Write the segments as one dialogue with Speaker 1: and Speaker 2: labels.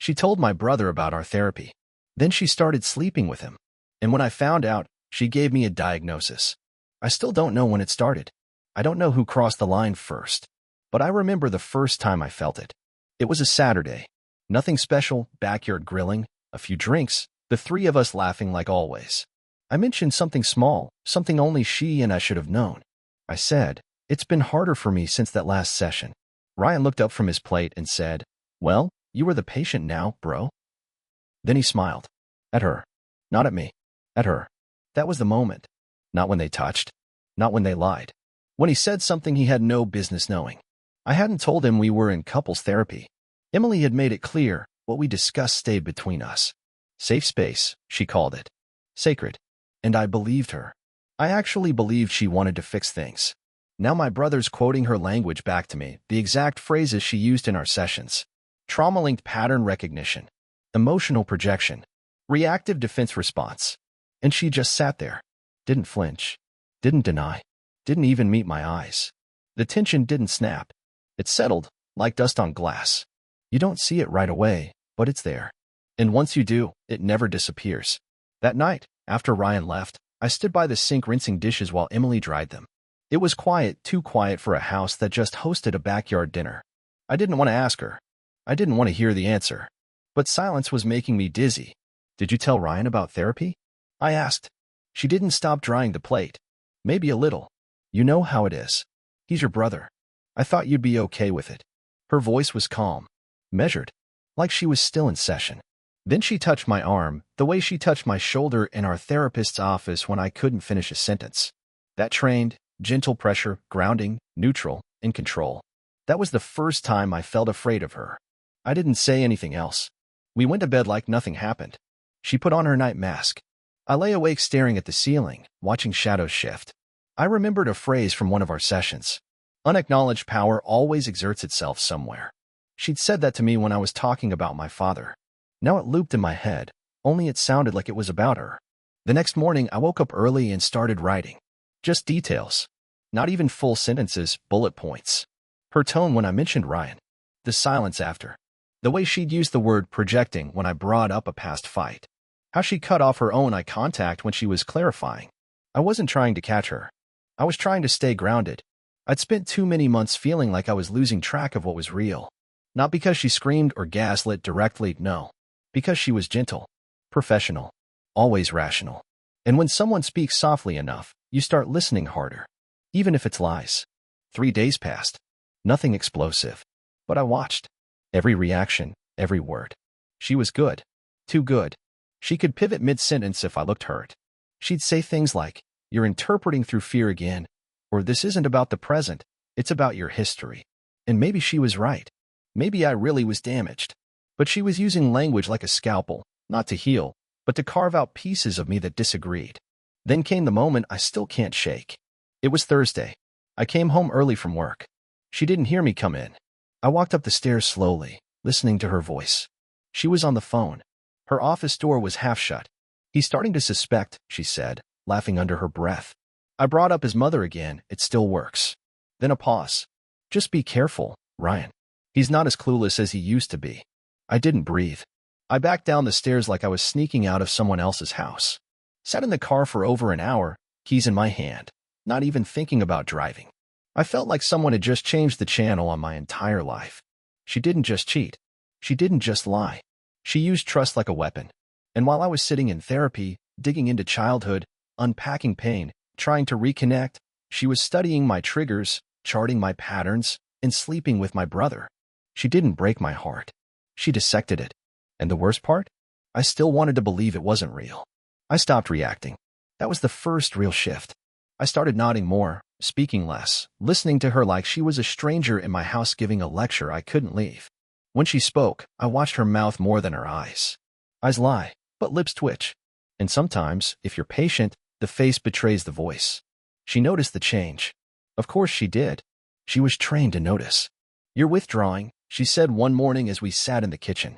Speaker 1: She told my brother about our therapy. Then she started sleeping with him. And when I found out, she gave me a diagnosis. I still don't know when it started. I don't know who crossed the line first. But I remember the first time I felt it. It was a Saturday. Nothing special, backyard grilling, a few drinks, the three of us laughing like always. I mentioned something small, something only she and I should have known. I said, "It's been harder for me since that last session." Ryan looked up from his plate and said, "Well, you are the patient now, bro." Then he smiled. At her. Not at me. At her. That was the moment. Not when they touched. Not when they lied. When he said something he had no business knowing. I hadn't told him we were in couples therapy. Emily had made it clear what we discussed stayed between us. Safe space, she called it. Sacred. And I believed her. I actually believed she wanted to fix things. Now my brother's quoting her language back to me, the exact phrases she used in our sessions. Trauma-linked pattern recognition. Emotional projection. Reactive defense response. And she just sat there. Didn't flinch. Didn't deny. Didn't even meet my eyes. The tension didn't snap. It settled, like dust on glass. You don't see it right away, but it's there. And once you do, it never disappears. That night, after Ryan left, I stood by the sink rinsing dishes while Emily dried them. It was quiet, too quiet for a house that just hosted a backyard dinner. I didn't want to ask her. I didn't want to hear the answer. But silence was making me dizzy. "Did you tell Ryan about therapy?" I asked. She didn't stop drying the plate. "Maybe a little. You know how it is. He's your brother. I thought you'd be okay with it." Her voice was calm, measured, like she was still in session. Then she touched my arm, the way she touched my shoulder in our therapist's office when I couldn't finish a sentence. That trained, gentle pressure, grounding, neutral, in control. That was the first time I felt afraid of her. I didn't say anything else. We went to bed like nothing happened. She put on her night mask. I lay awake staring at the ceiling, watching shadows shift. I remembered a phrase from one of our sessions. Unacknowledged power always exerts itself somewhere. She'd said that to me when I was talking about my father. Now it looped in my head, only it sounded like it was about her. The next morning, I woke up early and started writing. Just details. Not even full sentences, bullet points. Her tone when I mentioned Ryan. The silence after. The way she'd used the word projecting when I brought up a past fight. How she cut off her own eye contact when she was clarifying. I wasn't trying to catch her. I was trying to stay grounded. I'd spent too many months feeling like I was losing track of what was real. Not because she screamed or gaslit directly, no. Because she was gentle, professional, always rational. And when someone speaks softly enough, you start listening harder, even if it's lies. 3 days passed. Nothing explosive. But I watched. Every reaction, every word. She was good. Too good. She could pivot mid-sentence if I looked hurt. She'd say things like, "You're interpreting through fear again," or "This isn't about the present, it's about your history." And maybe she was right. Maybe I really was damaged. But she was using language like a scalpel, not to heal, but to carve out pieces of me that disagreed. Then came the moment I still can't shake. It was Thursday. I came home early from work. She didn't hear me come in. I walked up the stairs slowly, listening to her voice. She was on the phone. Her office door was half shut. "He's starting to suspect," she said, laughing under her breath. I brought up his mother again. "It still works." Then a pause. "Just be careful, Ryan. He's not as clueless as he used to be." I didn't breathe. I backed down the stairs like I was sneaking out of someone else's house. Sat in the car for over an hour, keys in my hand, not even thinking about driving. I felt like someone had just changed the channel on my entire life. She didn't just cheat. She didn't just lie. She used trust like a weapon. And while I was sitting in therapy, digging into childhood, unpacking pain, trying to reconnect, she was studying my triggers, charting my patterns, and sleeping with my brother. She didn't break my heart. She dissected it. And the worst part? I still wanted to believe it wasn't real. I stopped reacting. That was the first real shift. I started nodding more, speaking less, listening to her like she was a stranger in my house giving a lecture I couldn't leave. When she spoke, I watched her mouth more than her eyes. Eyes lie, but lips twitch. And sometimes, if you're patient, the face betrays the voice. She noticed the change. Of course she did. She was trained to notice. "You're withdrawing," she said one morning as we sat in the kitchen.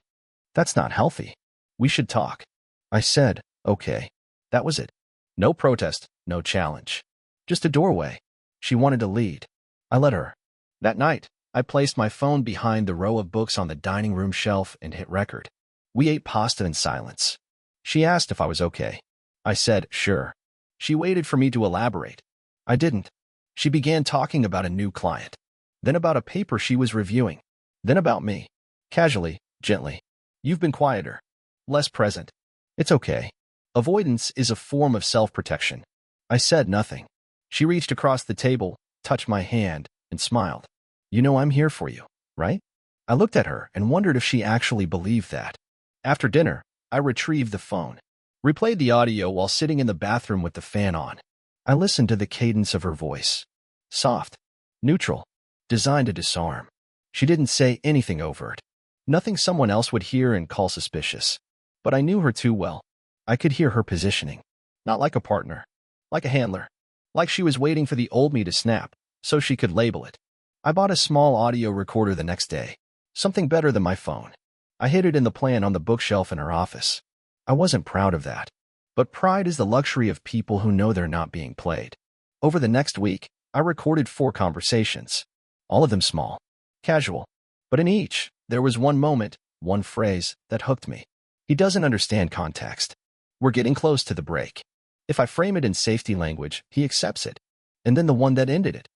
Speaker 1: "That's not healthy. We should talk." I said, "Okay." That was it. No protest, no challenge. Just a doorway. She wanted to lead. I let her. That night, I placed my phone behind the row of books on the dining room shelf and hit record. We ate pasta in silence. She asked if I was okay. I said, sure. She waited for me to elaborate. I didn't. She began talking about a new client, then about a paper she was reviewing, then about me. Casually, gently. You've been quieter, less present. It's okay. Avoidance is a form of self-protection. I said nothing. She reached across the table, touched my hand, and smiled. You know I'm here for you, right? I looked at her and wondered if she actually believed that. After dinner, I retrieved the phone, replayed the audio while sitting in the bathroom with the fan on. I listened to the cadence of her voice. Soft, neutral, designed to disarm. She didn't say anything overt. Nothing someone else would hear and call suspicious. But I knew her too well. I could hear her positioning. Not like a partner. Like a handler. Like she was waiting for the old me to snap, so she could label it. I bought a small audio recorder the next day. Something better than my phone. I hid it in the plan on the bookshelf in her office. I wasn't proud of that. But pride is the luxury of people who know they're not being played. Over the next week, I recorded 4 conversations. All of them small. Casual. But in each, there was one moment, one phrase, that hooked me. He doesn't understand context. We're getting close to the break. If I frame it in safety language, he accepts it. And then the one that ended it.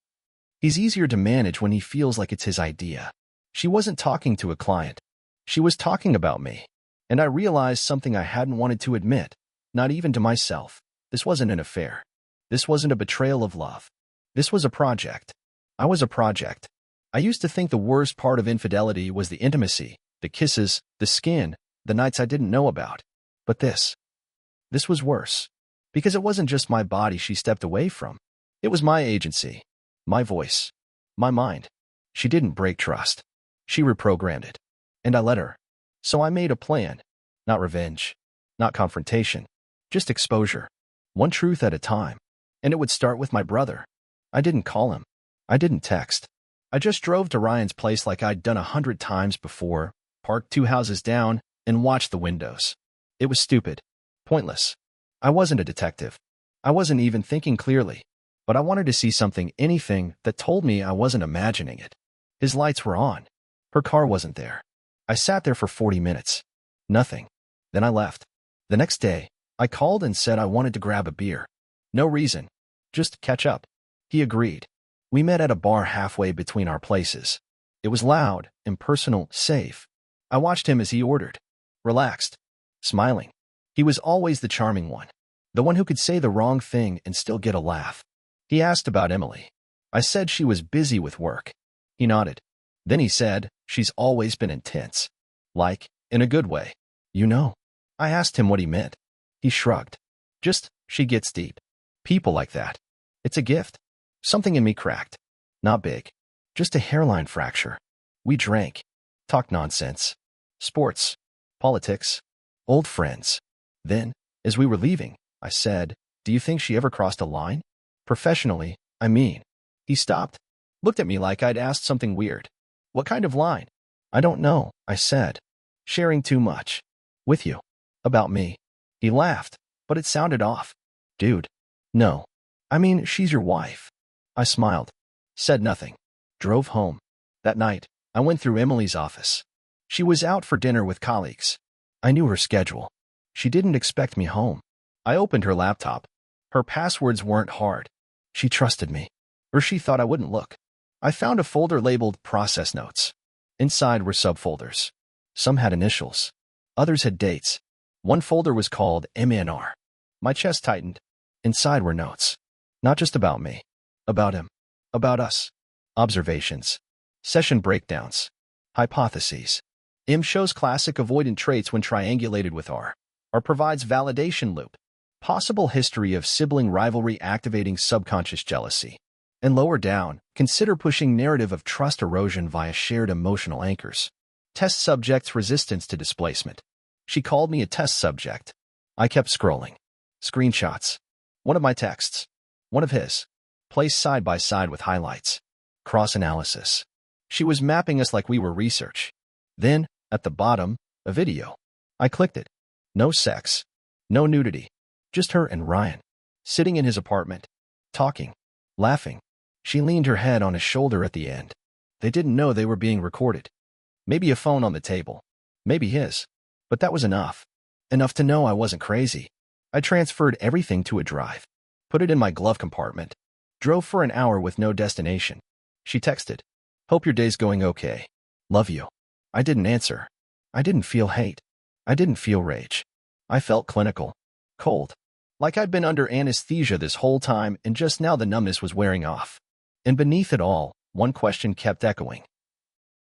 Speaker 1: He's easier to manage when he feels like it's his idea. She wasn't talking to a client. She was talking about me. And I realized something I hadn't wanted to admit, not even to myself. This wasn't an affair. This wasn't a betrayal of love. This was a project. I was a project. I used to think the worst part of infidelity was the intimacy, the kisses, the skin, the nights I didn't know about. But this was worse. Because it wasn't just my body she stepped away from. It was my agency, my voice, my mind. She didn't break trust. She reprogrammed it. And I let her. So I made a plan. Not revenge. Not confrontation. Just exposure. One truth at a time. And it would start with my brother. I didn't call him. I didn't text. I just drove to Ryan's place like I'd done 100 times before, parked 2 houses down, and watched the windows. It was stupid. Pointless. I wasn't a detective. I wasn't even thinking clearly. But I wanted to see something, anything, that told me I wasn't imagining it. His lights were on. Her car wasn't there. I sat there for 40 minutes. Nothing. Then I left. The next day, I called and said I wanted to grab a beer. No reason. Just catch up. He agreed. We met at a bar halfway between our places. It was loud, impersonal, safe. I watched him as he ordered. Relaxed. Smiling. He was always the charming one. The one who could say the wrong thing and still get a laugh. He asked about Emily. I said she was busy with work. He nodded. Then he said, she's always been intense. Like, in a good way. You know. I asked him what he meant. He shrugged. Just, she gets deep. People like that. It's a gift. Something in me cracked. Not big. Just a hairline fracture. We drank. Talked nonsense. Sports. Politics. Old friends. Then, as we were leaving, I said, do you think she ever crossed a line? Professionally, I mean. He stopped. Looked at me like I'd asked something weird. What kind of line? I don't know, I said. Sharing too much. With you. About me. He laughed, but it sounded off. Dude. No. I mean, she's your wife. I smiled. Said nothing. Drove home. That night, I went through Emily's office. She was out for dinner with colleagues. I knew her schedule. She didn't expect me home. I opened her laptop. Her passwords weren't hard. She trusted me. Or she thought I wouldn't look. I found a folder labeled Process Notes. Inside were subfolders. Some had initials. Others had dates. One folder was called MNR. My chest tightened. Inside were notes. Not just about me. About him. About us. Observations. Session breakdowns. Hypotheses. M shows classic avoidant traits when triangulated with R. R provides validation loop. Possible history of sibling rivalry activating subconscious jealousy. And lower down, consider pushing narrative of trust erosion via shared emotional anchors. Test subject's resistance to displacement. She called me a test subject. I kept scrolling. Screenshots. One of my texts. One of his. Placed side by side with highlights. Cross-analysis. She was mapping us like we were research. Then, at the bottom, a video. I clicked it. No sex. No nudity. Just her and Ryan. Sitting in his apartment. Talking. Laughing. She leaned her head on his shoulder at the end. They didn't know they were being recorded. Maybe a phone on the table. Maybe his. But that was enough. Enough to know I wasn't crazy. I transferred everything to a drive, put it in my glove compartment, drove for an hour with no destination. She texted, "Hope your day's going okay. Love you." I didn't answer. I didn't feel hate. I didn't feel rage. I felt clinical, cold, like I'd been under anesthesia this whole time and just now the numbness was wearing off. And beneath it all, one question kept echoing.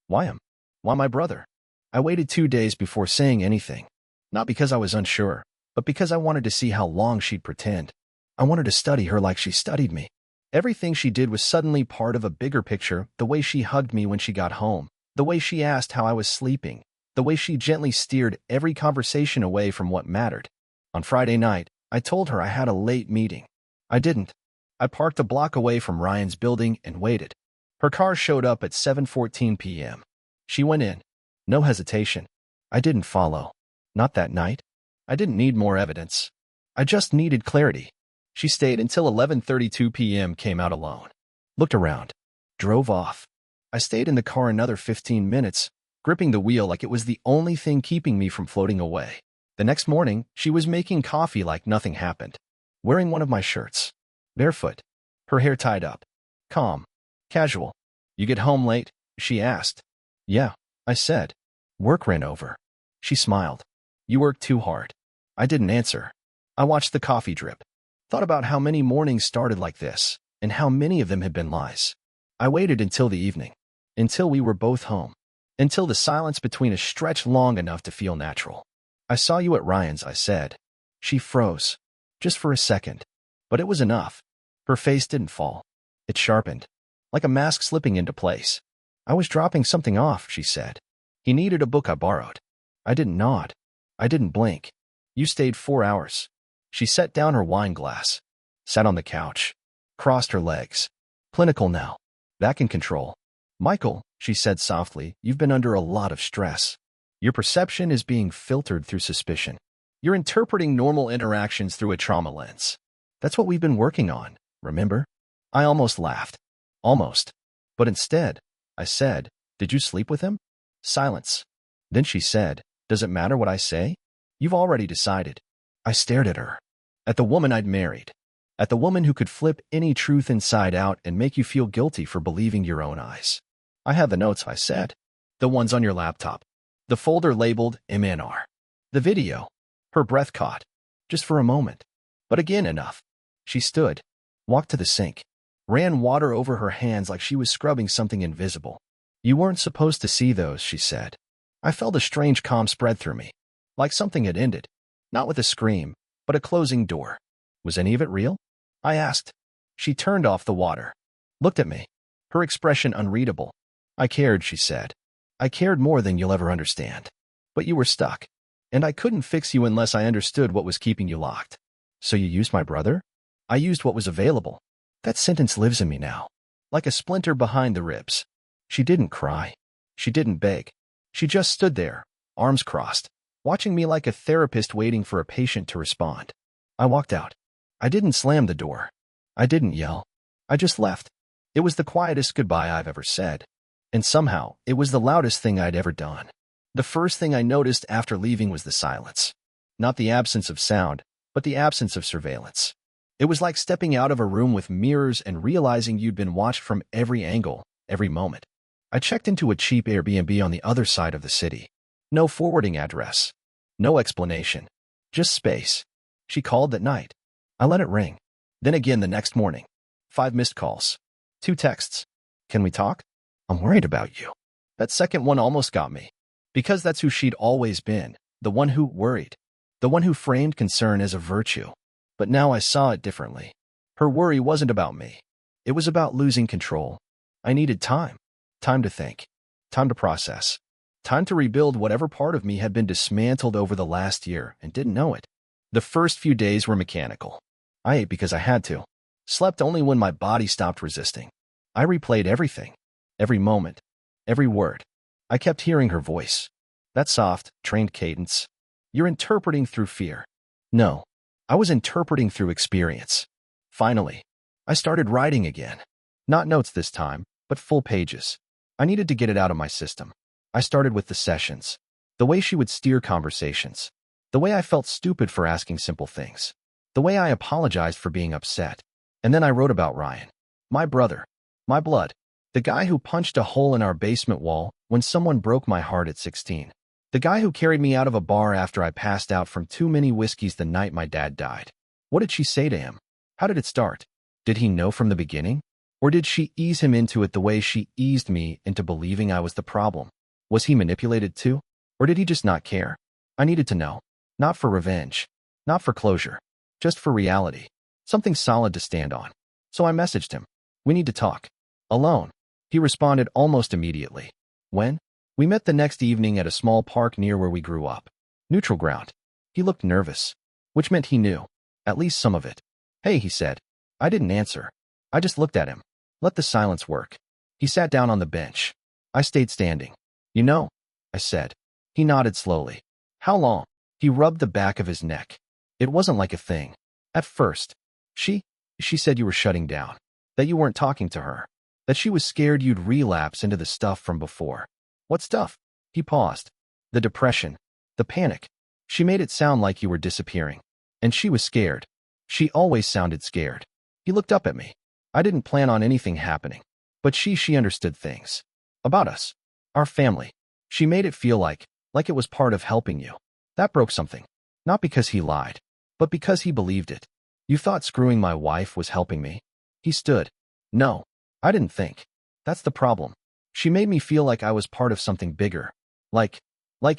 Speaker 1: Why him? Why my brother? I waited 2 days before saying anything, not because I was unsure, but because I wanted to see how long she'd pretend. I wanted to study her like she studied me. Everything she did was suddenly part of a bigger picture, the way she hugged me when she got home, the way she asked how I was sleeping, the way she gently steered every conversation away from what mattered. On Friday night, I told her I had a late meeting. I didn't. I parked a block away from Ryan's building and waited. Her car showed up at 7:14 p.m. She went in. No hesitation. I didn't follow. Not that night. I didn't need more evidence. I just needed clarity. She stayed until 11:32 p.m., came out alone, looked around, drove off. I stayed in the car another 15 minutes, gripping the wheel like it was the only thing keeping me from floating away. The next morning, she was making coffee like nothing happened, wearing one of my shirts, barefoot, her hair tied up, calm, casual. "You get home late?" she asked. "Yeah," I said. "Work ran over." She smiled. "You worked too hard." I didn't answer. I watched the coffee drip, thought about how many mornings started like this, and how many of them had been lies. I waited until the evening, until we were both home, until the silence between us stretched long enough to feel natural. "I saw you at Ryan's," I said. She froze, just for a second, but it was enough. Her face didn't fall. It sharpened, like a mask slipping into place. "I was dropping something off," she said. "He needed a book I borrowed." I didn't nod. I didn't blink. "You stayed 4 hours." She set down her wine glass, sat on the couch, crossed her legs. Clinical now, back in control. "Michael," she said softly, "you've been under a lot of stress. Your perception is being filtered through suspicion. You're interpreting normal interactions through a trauma lens. That's what we've been working on, remember?" I almost laughed. Almost. But instead, I said, "Did you sleep with him?" Silence. Then she said, "Does it matter what I say? You've already decided." I stared at her. At the woman I'd married. At the woman who could flip any truth inside out and make you feel guilty for believing your own eyes. "I have the notes," I said. "The ones on your laptop. The folder labeled MNR. The video." Her breath caught. Just for a moment. But again enough. She stood, walked to the sink, ran water over her hands like she was scrubbing something invisible. "You weren't supposed to see those," she said. I felt a strange calm spread through me, like something had ended. Not with a scream, but a closing door. "Was any of it real?" I asked. She turned off the water, looked at me, her expression unreadable. "I cared," she said. "I cared more than you'll ever understand. But you were stuck, and I couldn't fix you unless I understood what was keeping you locked." "So you used my brother?" "I used what was available." That sentence lives in me now, like a splinter behind the ribs. She didn't cry. She didn't beg. She just stood there, arms crossed, watching me like a therapist waiting for a patient to respond. I walked out. I didn't slam the door. I didn't yell. I just left. It was the quietest goodbye I've ever said. And somehow, it was the loudest thing I'd ever done. The first thing I noticed after leaving was the silence. Not the absence of sound, but the absence of surveillance. It was like stepping out of a room with mirrors and realizing you'd been watched from every angle, every moment. I checked into a cheap Airbnb on the other side of the city. No forwarding address. No explanation. Just space. She called that night. I let it ring. Then again the next morning. 5 missed calls. 2 texts. "Can we talk? I'm worried about you." That second one almost got me. Because that's who she'd always been. The one who worried. The one who framed concern as a virtue. But now I saw it differently. Her worry wasn't about me. It was about losing control. I needed time. Time to think. Time to process. Time to rebuild whatever part of me had been dismantled over the last year and didn't know it. The first few days were mechanical. I ate because I had to. Slept only when my body stopped resisting. I replayed everything. Every moment. Every word. I kept hearing her voice. That soft, trained cadence. "You're interpreting through fear." No. I was interpreting through experience. Finally, I started writing again. Not notes this time, but full pages. I needed to get it out of my system. I started with the sessions. The way she would steer conversations. The way I felt stupid for asking simple things. The way I apologized for being upset. And then I wrote about Ryan. My brother. My blood. The guy who punched a hole in our basement wall when someone broke my heart at 16. The guy who carried me out of a bar after I passed out from too many whiskeys the night my dad died. What did she say to him? How did it start? Did he know from the beginning? Or did she ease him into it the way she eased me into believing I was the problem? Was he manipulated too? Or did he just not care? I needed to know. Not for revenge. Not for closure. Just for reality. Something solid to stand on. So I messaged him. We need to talk. Alone. He responded almost immediately. When? We met the next evening at a small park near where we grew up. Neutral ground. He looked nervous. Which meant he knew. At least some of it. Hey, he said. I didn't answer. I just looked at him. Let the silence work. He sat down on the bench. I stayed standing. You know, I said. He nodded slowly. How long? He rubbed the back of his neck. It wasn't like a thing. At first. She said you were shutting down. That you weren't talking to her. That she was scared you'd relapse into the stuff from before. What stuff? He paused. The depression. The panic. She made it sound like you were disappearing. And she was scared. She always sounded scared. He looked up at me. I didn't plan on anything happening. But she understood things. About us. Our family. She made it feel like it was part of helping you. That broke something. Not because he lied. But because he believed it. You thought screwing my wife was helping me? He stood. No. I didn't think. That's the problem. She made me feel like I was part of something bigger. Like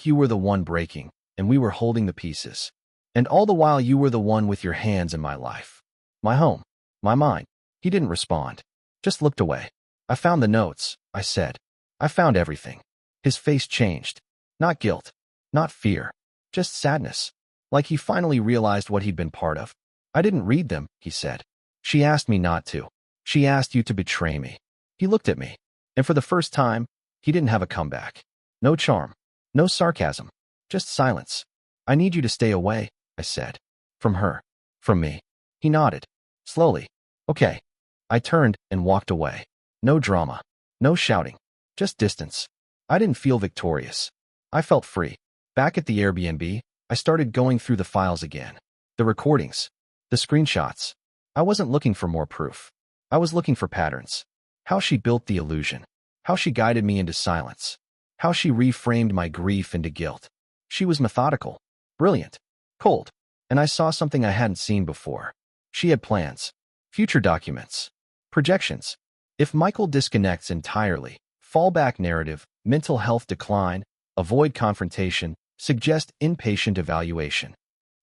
Speaker 1: you were the one breaking, and we were holding the pieces. And all the while you were the one with your hands in my life. My home. My mind. He didn't respond. Just looked away. I found the notes, I said. I found everything. His face changed. Not guilt. Not fear. Just sadness. Like he finally realized what he'd been part of. I didn't read them, he said. She asked me not to. She asked you to betray me. He looked at me. And for the first time, he didn't have a comeback. No charm. No sarcasm. Just silence. I need you to stay away, I said. From her. From me. He nodded. Slowly. Okay. I turned and walked away. No drama. No shouting. Just distance. I didn't feel victorious. I felt free. Back at the Airbnb, I started going through the files again. The recordings. The screenshots. I wasn't looking for more proof. I was looking for patterns. How she built the illusion. How she guided me into silence. How she reframed my grief into guilt. She was methodical. Brilliant. Cold. And I saw something I hadn't seen before. She had plans. Future documents. Projections. If Michael disconnects entirely, fallback narrative, mental health decline, avoid confrontation, suggest inpatient evaluation.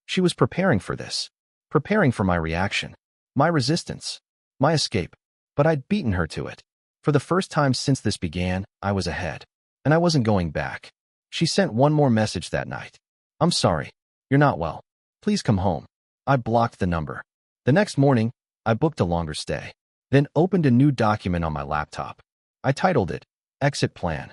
Speaker 1: She was preparing for this. Preparing for my reaction. My resistance. My escape. But I'd beaten her to it. For the first time since this began, I was ahead. And I wasn't going back. She sent one more message that night. I'm sorry. You're not well. Please come home. I blocked the number. The next morning, I booked a longer stay. Then opened a new document on my laptop. I titled it, Exit Plan.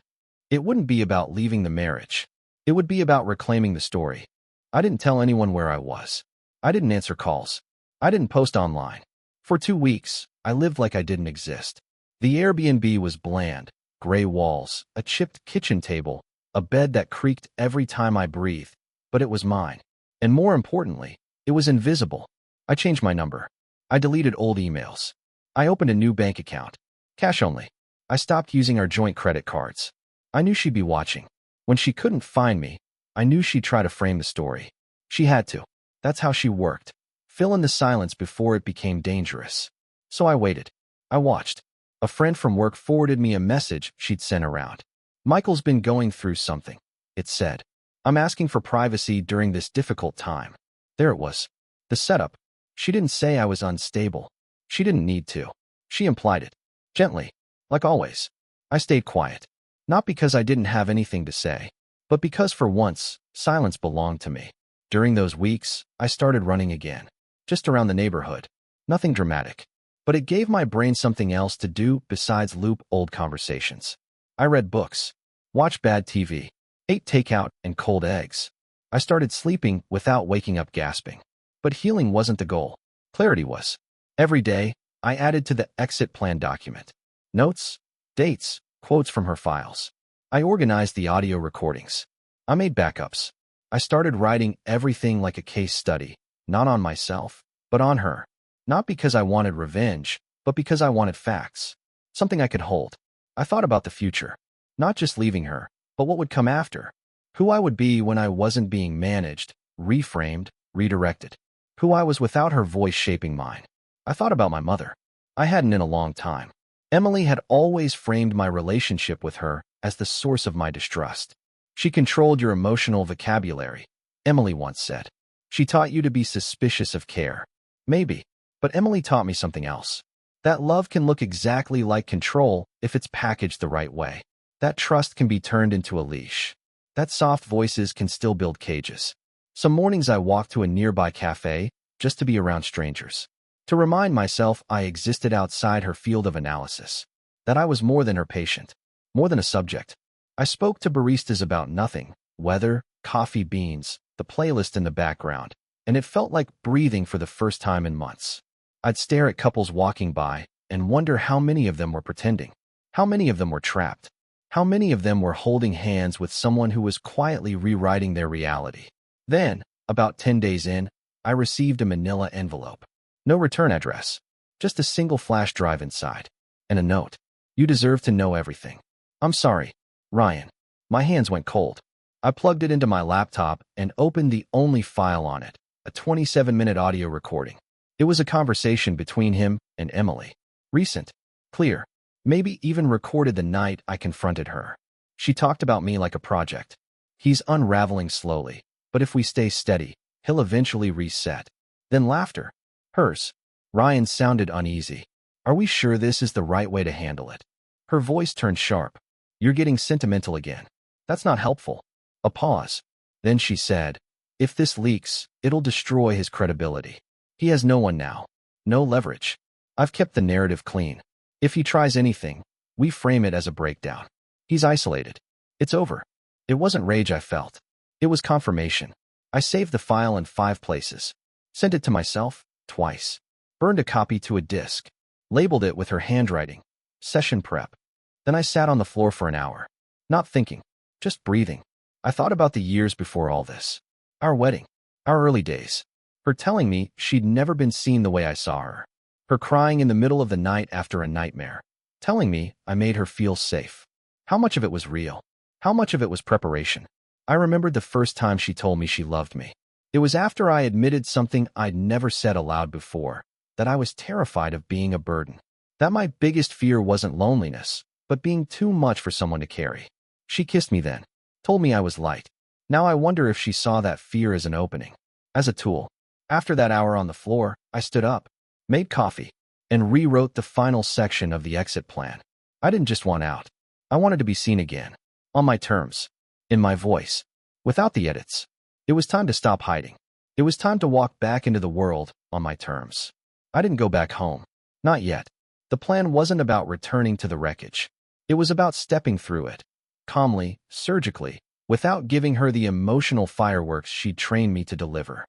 Speaker 1: It wouldn't be about leaving the marriage. It would be about reclaiming the story. I didn't tell anyone where I was. I didn't answer calls. I didn't post online. For 2 weeks, I lived like I didn't exist. The Airbnb was bland, gray walls, a chipped kitchen table, a bed that creaked every time I breathed, but it was mine. And more importantly, it was invisible. I changed my number. I deleted old emails. I opened a new bank account. Cash only. I stopped using our joint credit cards. I knew she'd be watching. When she couldn't find me, I knew she'd try to frame the story. She had to. That's how she worked. Fill in the silence before it became dangerous. So I waited. I watched. A friend from work forwarded me a message she'd sent around. Michael's been going through something, it said. I'm asking for privacy during this difficult time. There it was. The setup. She didn't say I was unstable. She didn't need to. She implied it. Gently. Like always. I stayed quiet. Not because I didn't have anything to say, but because for once, silence belonged to me. During those weeks, I started running again. Just around the neighborhood. Nothing dramatic. But it gave my brain something else to do besides loop old conversations. I read books. Watched bad TV. Ate takeout and cold eggs. I started sleeping without waking up gasping. But healing wasn't the goal. Clarity was. Every day, I added to the exit plan document. Notes, dates, quotes from her files. I organized the audio recordings. I made backups. I started writing everything like a case study, not on myself, but on her. Not because I wanted revenge, but because I wanted facts. Something I could hold. I thought about the future. Not just leaving her, but what would come after. Who I would be when I wasn't being managed, reframed, redirected. Who I was without her voice shaping mine. I thought about my mother. I hadn't in a long time. Emily had always framed my relationship with her as the source of my distrust. She controlled your emotional vocabulary, Emily once said. She taught you to be suspicious of care. Maybe, but Emily taught me something else. That love can look exactly like control if it's packaged the right way. That trust can be turned into a leash. That soft voices can still build cages. Some mornings I walked to a nearby cafe just to be around strangers. To remind myself I existed outside her field of analysis. That I was more than her patient. More than a subject. I spoke to baristas about nothing. Weather, coffee beans, the playlist in the background. And it felt like breathing for the first time in months. I'd stare at couples walking by and wonder how many of them were pretending. How many of them were trapped. How many of them were holding hands with someone who was quietly rewriting their reality. Then, about 10 days in, I received a manila envelope. No return address. Just a single flash drive inside. And a note. You deserve to know everything. I'm sorry, Ryan. My hands went cold. I plugged it into my laptop and opened the only file on it, a 27-minute audio recording. It was a conversation between him and Emily. Recent. Clear. Maybe even recorded the night I confronted her. She talked about me like a project. He's unraveling slowly, but if we stay steady, he'll eventually reset. Then laughter. Hers. Ryan sounded uneasy. Are we sure this is the right way to handle it? Her voice turned sharp. You're getting sentimental again. That's not helpful. A pause. Then she said, if this leaks, it'll destroy his credibility. He has no one now. No leverage. I've kept the narrative clean. If he tries anything, we frame it as a breakdown. He's isolated. It's over. It wasn't rage I felt. It was confirmation. I saved the file in 5 places. Sent it to myself, twice. Burned a copy to a disk. Labeled it with her handwriting. Session prep. Then I sat on the floor for an hour. Not thinking. Just breathing. I thought about the years before all this. Our wedding. Our early days. Her telling me she'd never been seen the way I saw her. Her crying in the middle of the night after a nightmare. Telling me I made her feel safe. How much of it was real? How much of it was preparation? I remembered the first time she told me she loved me. It was after I admitted something I'd never said aloud before, that I was terrified of being a burden. That my biggest fear wasn't loneliness, but being too much for someone to carry. She kissed me then. Told me I was light. Now I wonder if she saw that fear as an opening. As a tool. After that hour on the floor, I stood up, made coffee, and rewrote the final section of the exit plan. I didn't just want out. I wanted to be seen again. On my terms. In my voice. Without the edits. It was time to stop hiding. It was time to walk back into the world on my terms. I didn't go back home. Not yet. The plan wasn't about returning to the wreckage. It was about stepping through it. Calmly, surgically, without giving her the emotional fireworks she'd trained me to deliver.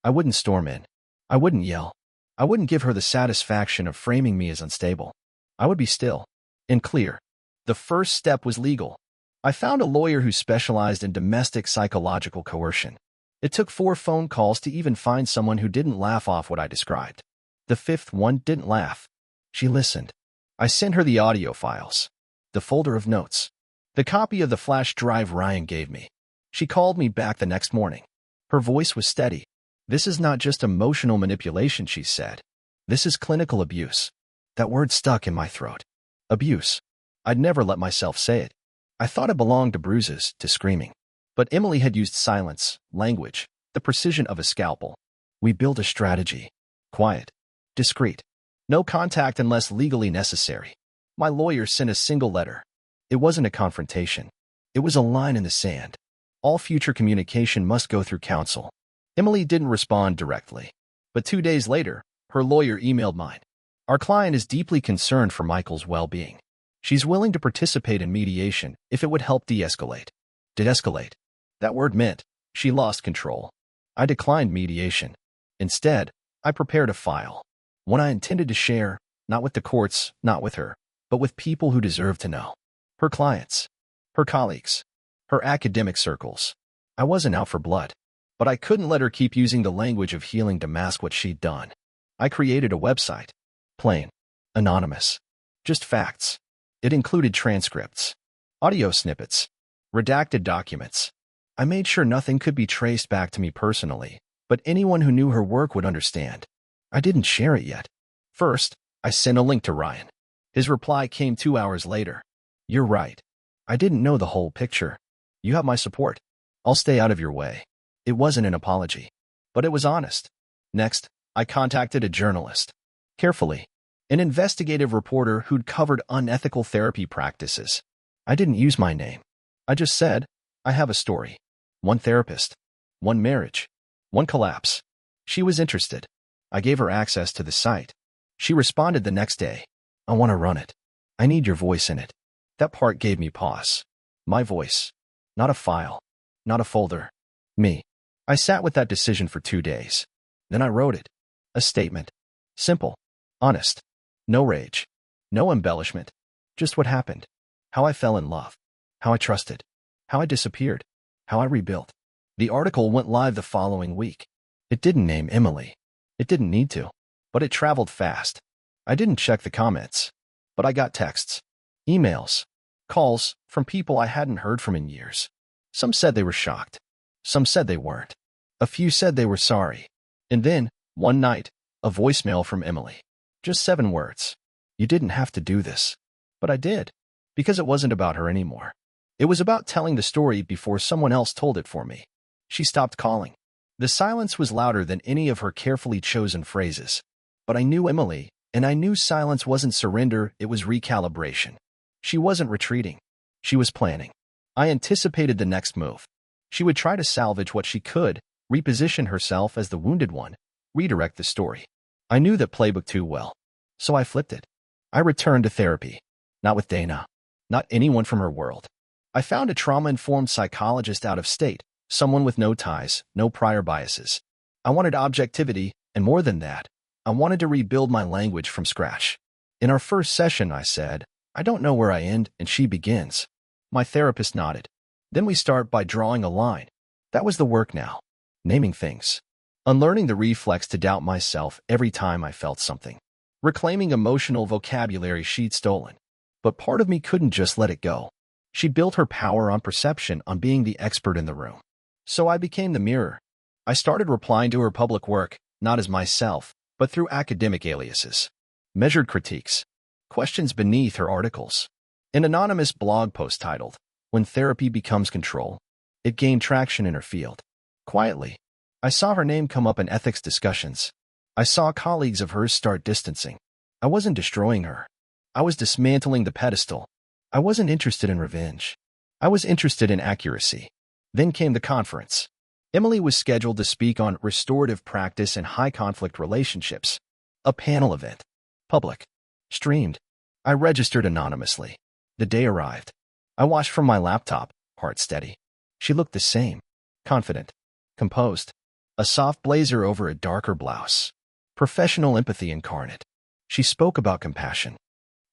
Speaker 1: I wouldn't storm in. I wouldn't yell. I wouldn't give her the satisfaction of framing me as unstable. I would be still and clear. The first step was legal. I found a lawyer who specialized in domestic psychological coercion. It took 4 phone calls to even find someone who didn't laugh off what I described. The 5th one didn't laugh. She listened. I sent her the audio files, the folder of notes, the copy of the flash drive Ryan gave me. She called me back the next morning. Her voice was steady. This is not just emotional manipulation, she said. This is clinical abuse. That word stuck in my throat. Abuse. I'd never let myself say it. I thought it belonged to bruises, to screaming. But Emily had used silence, language, the precision of a scalpel. We built a strategy. Quiet. Discreet. No contact unless legally necessary. My lawyer sent a single letter. It wasn't a confrontation. It was a line in the sand. All future communication must go through counsel. Emily didn't respond directly. But 2 days later, her lawyer emailed mine. Our client is deeply concerned for Michael's well-being. She's willing to participate in mediation if it would help de-escalate. De-escalate. That word meant she lost control. I declined mediation. Instead, I prepared a file. One I intended to share, not with the courts, not with her, but with people who deserve to know. Her clients. Her colleagues. Her academic circles. I wasn't out for blood. But I couldn't let her keep using the language of healing to mask what she'd done. I created a website. Plain. Anonymous. Just facts. It included transcripts, audio snippets, redacted documents. I made sure nothing could be traced back to me personally, but anyone who knew her work would understand. I didn't share it yet. First, I sent a link to Ryan. His reply came 2 hours later. You're right. I didn't know the whole picture. You have my support. I'll stay out of your way. It wasn't an apology, but it was honest. Next, I contacted a journalist. Carefully. An investigative reporter who'd covered unethical therapy practices. I didn't use my name. I just said, I have a story. One therapist. One marriage. One collapse. She was interested. I gave her access to the site. She responded the next day. I want to run it. I need your voice in it. That part gave me pause. My voice. Not a file. Not a folder. Me. I sat with that decision for 2 days. Then I wrote it. A statement. Simple. Honest. No rage. No embellishment. Just what happened. How I fell in love. How I trusted. How I disappeared. How I rebuilt. The article went live the following week. It didn't name Emily. It didn't need to. But it traveled fast. I didn't check the comments. But I got texts. Emails. Calls from people I hadn't heard from in years. Some said they were shocked. Some said they weren't. A few said they were sorry. And then, one night, a voicemail from Emily. Just 7 words. You didn't have to do this. But I did. Because it wasn't about her anymore. It was about telling the story before someone else told it for me. She stopped calling. The silence was louder than any of her carefully chosen phrases. But I knew Emily, and I knew silence wasn't surrender, it was recalibration. She wasn't retreating. She was planning. I anticipated the next move. She would try to salvage what she could, reposition herself as the wounded one, redirect the story. I knew that playbook too well. So I flipped it. I returned to therapy. Not with Dana. Not anyone from her world. I found a trauma-informed psychologist out of state, someone with no ties, no prior biases. I wanted objectivity, and more than that, I wanted to rebuild my language from scratch. In our first session, I said, I don't know where I end and she begins. My therapist nodded. Then we start by drawing a line. That was the work now. Naming things. Unlearning the reflex to doubt myself every time I felt something. Reclaiming emotional vocabulary she'd stolen. But part of me couldn't just let it go. She built her power on perception, on being the expert in the room. So I became the mirror. I started replying to her public work, not as myself, but through academic aliases. Measured critiques. Questions beneath her articles. An anonymous blog post titled, When Therapy Becomes Control. It gained traction in her field. Quietly. I saw her name come up in ethics discussions. I saw colleagues of hers start distancing. I wasn't destroying her. I was dismantling the pedestal. I wasn't interested in revenge. I was interested in accuracy. Then came the conference. Emily was scheduled to speak on restorative practice and high-conflict relationships. A panel event. Public. Streamed. I registered anonymously. The day arrived. I watched from my laptop, heart steady. She looked the same. Confident. Composed. A soft blazer over a darker blouse. Professional empathy incarnate. She spoke about compassion.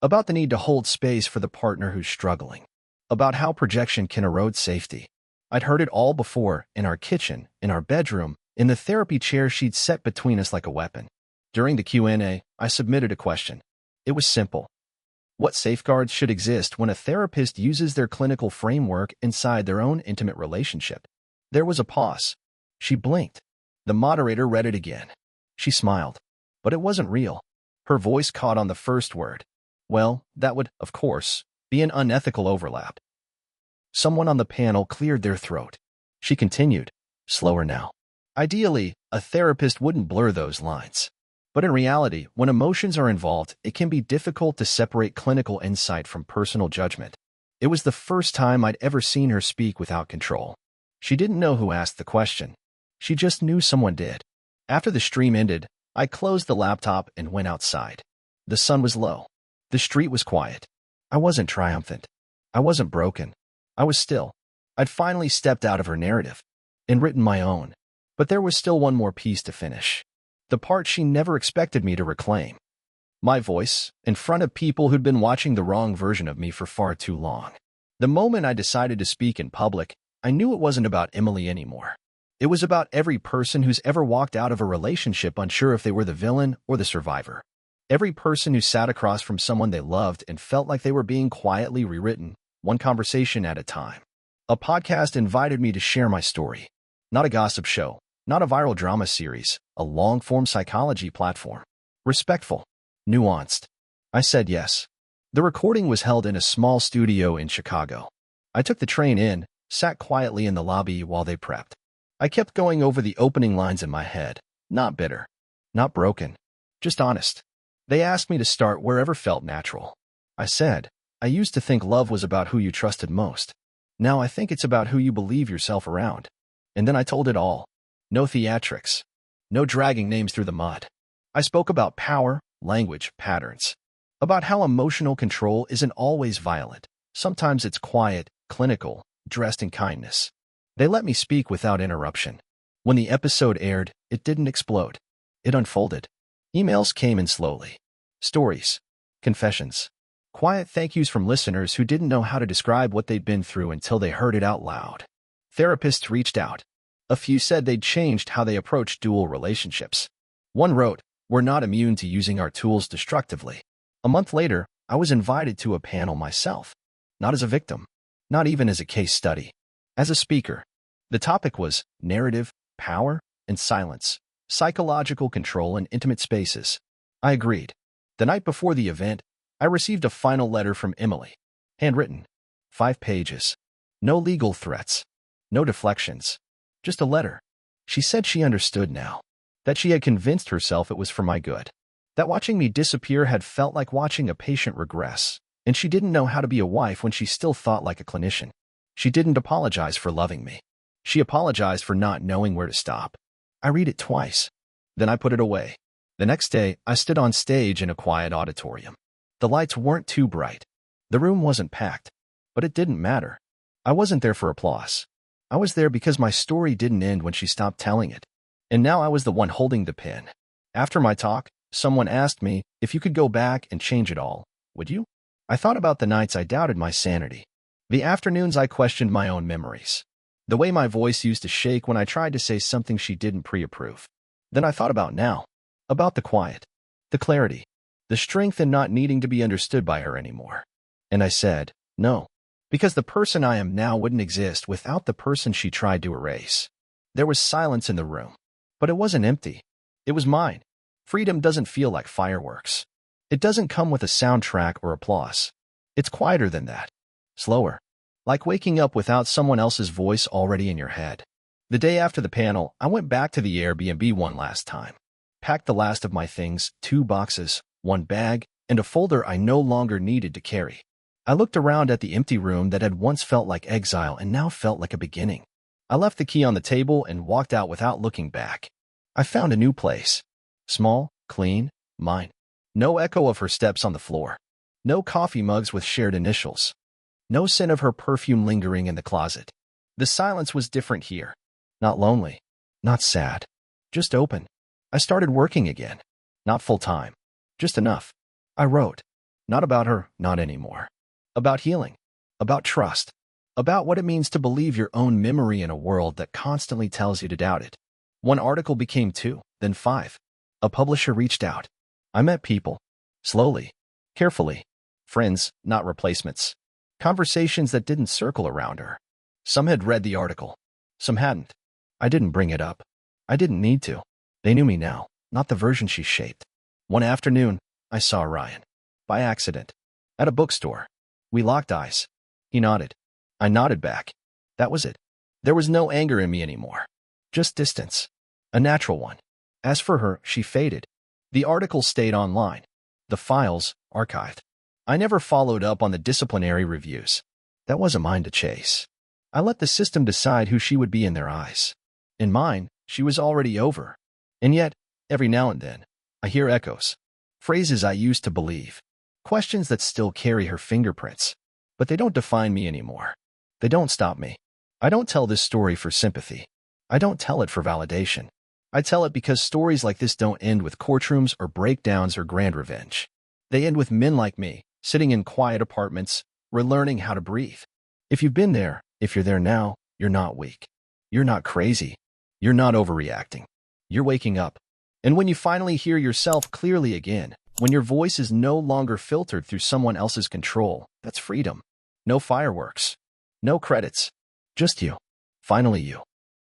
Speaker 1: About the need to hold space for the partner who's struggling. About how projection can erode safety. I'd heard it all before, in our kitchen, in our bedroom, in the therapy chair she'd set between us like a weapon. During the Q&A, I submitted a question. It was simple. What safeguards should exist when a therapist uses their clinical framework inside their own intimate relationship? There was a pause. She blinked. The moderator read it again. She smiled. But it wasn't real. Her voice caught on the first word. Well, that would, of course, be an unethical overlap. Someone on the panel cleared their throat. She continued, slower now. Ideally, a therapist wouldn't blur those lines. But in reality, when emotions are involved, it can be difficult to separate clinical insight from personal judgment. It was the first time I'd ever seen her speak without control. She didn't know who asked the question. She just knew someone did. After the stream ended, I closed the laptop and went outside. The sun was low. The street was quiet. I wasn't triumphant. I wasn't broken. I was still. I'd finally stepped out of her narrative and written my own. But there was still one more piece to finish. The part she never expected me to reclaim. My voice, in front of people who'd been watching the wrong version of me for far too long. The moment I decided to speak in public, I knew it wasn't about Emily anymore. It was about every person who's ever walked out of a relationship unsure if they were the villain or the survivor. Every person who sat across from someone they loved and felt like they were being quietly rewritten, one conversation at a time. A podcast invited me to share my story. Not a gossip show, not a viral drama series, a long-form psychology platform. Respectful, nuanced. I said yes. The recording was held in a small studio in Chicago. I took the train in, sat quietly in the lobby while they prepped. I kept going over the opening lines in my head. Not bitter, not broken, just honest. They asked me to start wherever felt natural. I said, I used to think love was about who you trusted most. Now I think it's about who you believe yourself around. And then I told it all. No theatrics. No dragging names through the mud. I spoke about power, language, patterns. About how emotional control isn't always violent. Sometimes it's quiet, clinical, dressed in kindness. They let me speak without interruption. When the episode aired, it didn't explode. It unfolded. Emails came in slowly. Stories. Confessions. Quiet thank yous from listeners who didn't know how to describe what they'd been through until they heard it out loud. Therapists reached out. A few said they'd changed how they approached dual relationships. One wrote, "We're not immune to using our tools destructively." A month later, I was invited to a panel myself. Not as a victim. Not even as a case study. As a speaker. The topic was narrative, power, and silence, psychological control in intimate spaces. I agreed. The night before the event, I received a final letter from Emily. Handwritten. 5 pages. No legal threats. No deflections. Just a letter. She said she understood now. That she had convinced herself it was for my good. That watching me disappear had felt like watching a patient regress, and she didn't know how to be a wife when she still thought like a clinician. She didn't apologize for loving me. She apologized for not knowing where to stop. I read it twice. Then I put it away. The next day, I stood on stage in a quiet auditorium. The lights weren't too bright. The room wasn't packed. But it didn't matter. I wasn't there for applause. I was there because my story didn't end when she stopped telling it. And now I was the one holding the pen. After my talk, someone asked me, if you could go back and change it all, would you? I thought about the nights I doubted my sanity. The afternoons I questioned my own memories. The way my voice used to shake when I tried to say something she didn't pre-approve. Then I thought about now. About the quiet. The clarity. The strength in not needing to be understood by her anymore. And I said, no. Because the person I am now wouldn't exist without the person she tried to erase. There was silence in the room. But it wasn't empty. It was mine. Freedom doesn't feel like fireworks. It doesn't come with a soundtrack or applause. It's quieter than that. Slower. Like waking up without someone else's voice already in your head. The day after the panel, I went back to the Airbnb one last time. Packed the last of my things, 2 boxes, 1 bag, and a folder I no longer needed to carry. I looked around at the empty room that had once felt like exile and now felt like a beginning. I left the key on the table and walked out without looking back. I found a new place. Small, clean, mine. No echo of her steps on the floor. No coffee mugs with shared initials. No scent of her perfume lingering in the closet. The silence was different here. Not lonely. Not sad. Just open. I started working again. Not full-time. Just enough. I wrote. Not about her, not anymore. About healing. About trust. About what it means to believe your own memory in a world that constantly tells you to doubt it. 1 article became 2, then 5. A publisher reached out. I met people. Slowly. Carefully. Friends, not replacements. Conversations that didn't circle around her. Some had read the article. Some hadn't. I didn't bring it up. I didn't need to. They knew me now, not the version she shaped. One afternoon, I saw Ryan. By accident. At a bookstore. We locked eyes. He nodded. I nodded back. That was it. There was no anger in me anymore. Just distance. A natural one. As for her, she faded. The article stayed online. The files, archived. I never followed up on the disciplinary reviews. That wasn't mine to chase. I let the system decide who she would be in their eyes. In mine, she was already over. And yet, every now and then, I hear echoes. Phrases I used to believe. Questions that still carry her fingerprints. But they don't define me anymore. They don't stop me. I don't tell this story for sympathy. I don't tell it for validation. I tell it because stories like this don't end with courtrooms or breakdowns or grand revenge. They end with men like me, sitting in quiet apartments, relearning how to breathe. If you've been there, if you're there now, You're not weak. You're not crazy. You're not overreacting. You're waking up. And when you finally hear yourself clearly again, when your voice is no longer filtered through someone else's control, that's freedom. No fireworks. No credits. Just you. Finally you.